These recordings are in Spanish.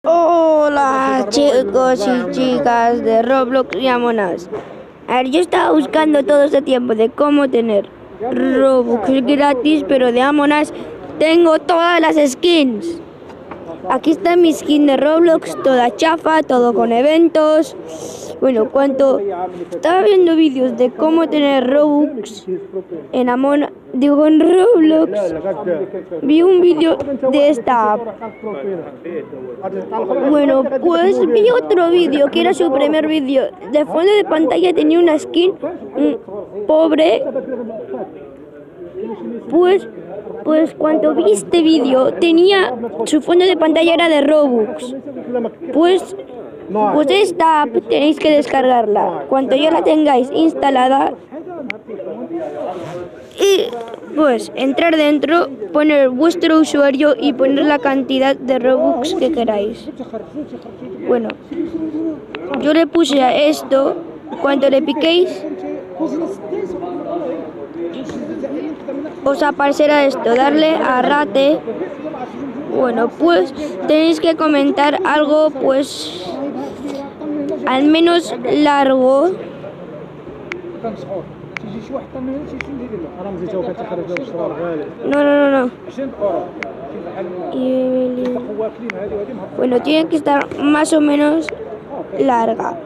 Hola chicos y chicas de Roblox y Among Us. A ver, yo estaba buscando todo este tiempo de cómo tener Robux gratis, pero de Among Us tengo todas las skins. Aquí está mi skin de Roblox, toda chafa, todo con eventos. Bueno, estaba viendo vídeos de cómo tener Robux en en Roblox, vi un vídeo de esta app. Bueno, pues vi otro vídeo que era su primer vídeo. De fondo de pantalla tenía una skin pobre. Pues cuando vi este vídeo su fondo de pantalla era de Robux. Pues esta app tenéis que descargarla. Cuando ya la tengáis instalada y pues entrar dentro, poner vuestro usuario y poner la cantidad de Robux que queráis. Bueno, yo le puse a esto. Cuando le piquéis os aparecerá esto, darle a rate. Bueno, pues tenéis que comentar algo pues al menos largo. No. Bueno, tiene que estar más o menos larga.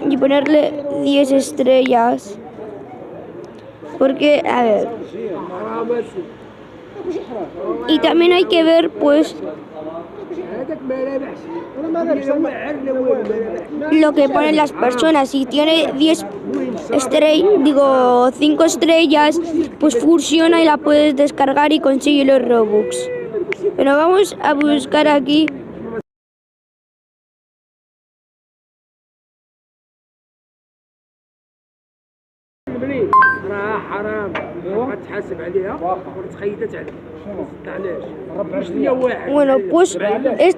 Y ponerle 10 estrellas. Porque, a ver. Y también hay que ver, pues, lo que ponen las personas. Si tiene 5 estrellas, pues funciona y la puedes descargar y consigue los Robux. Pero vamos a buscar aquí. Bueno, pues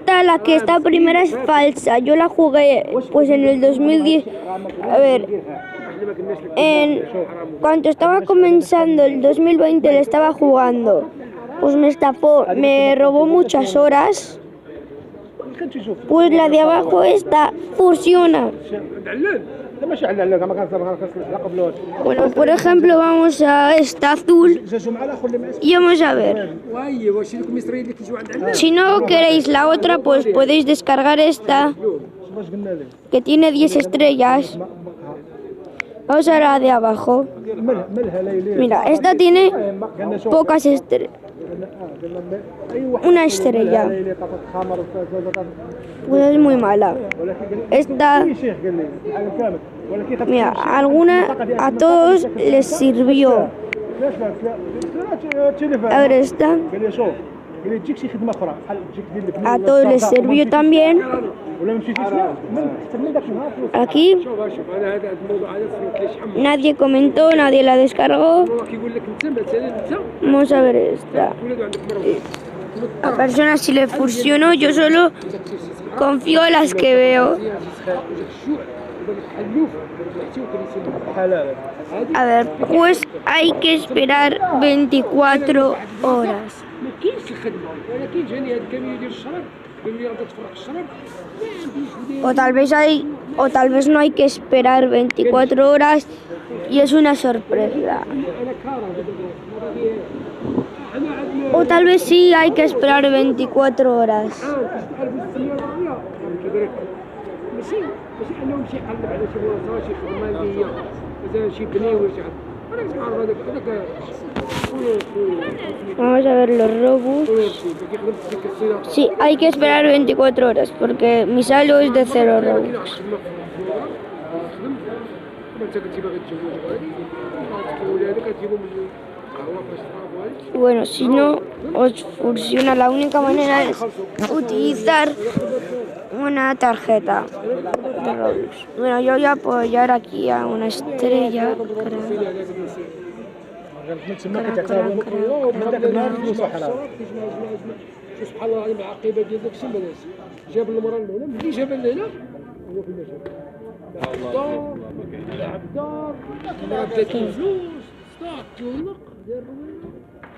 la que está primera es falsa. Yo la jugué pues en el 2010. A ver, cuando estaba comenzando el 2020 le estaba jugando. Pues me estafó, me robó muchas horas. Pues la de abajo esta funciona. Bueno, por ejemplo, vamos a esta azul y vamos a ver. Si no queréis la otra, pues podéis descargar esta, que tiene 10 estrellas. Vamos a la de abajo. Mira, esta tiene pocas estrellas. Una estrella. Pues es muy mala. Esta, mira, a todos les sirvió. A ver, esta. A todos les sirvió también. Aquí nadie comentó, nadie la descargó. Vamos a ver esta. A personas si le funcionó, yo solo confío en las que veo. A ver, pues hay que esperar 24 horas. O tal vez no hay que esperar 24 horas y es una sorpresa. O tal vez sí hay que esperar 24 horas. Vamos a ver los Robux. Sí, hay que esperar 24 horas porque mi saldo es de 0 Robux. Bueno, si no os funciona, la única manera es utilizar una tarjeta de Roblox. Bueno, yo voy a apoyar aquí a una estrella.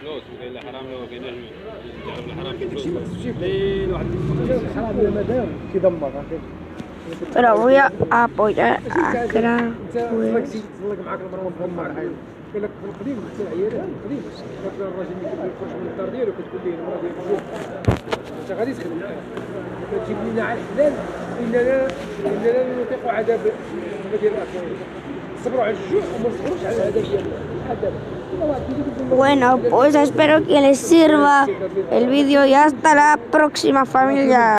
فلوس وكاين الحرام ما كايناش تعرف الحرام في فلوس الحرام لما دار كيدمر Pero voy a apoyar a Kraus. تزلق معاك المروه مدمر عايز قال لك في القديم حتى العيال القديم كان الراجل اللي كيخرج من الدار ديالو كتقول ليه المراه ديالك انت غادي تخدم تجيب لنا على الحلال اننا نطيق عذاب ديال الاخرين صبروا على الجوع وما نصبروش على العذاب ديال العذاب. Bueno, pues espero que les sirva el vídeo y hasta la próxima, familia.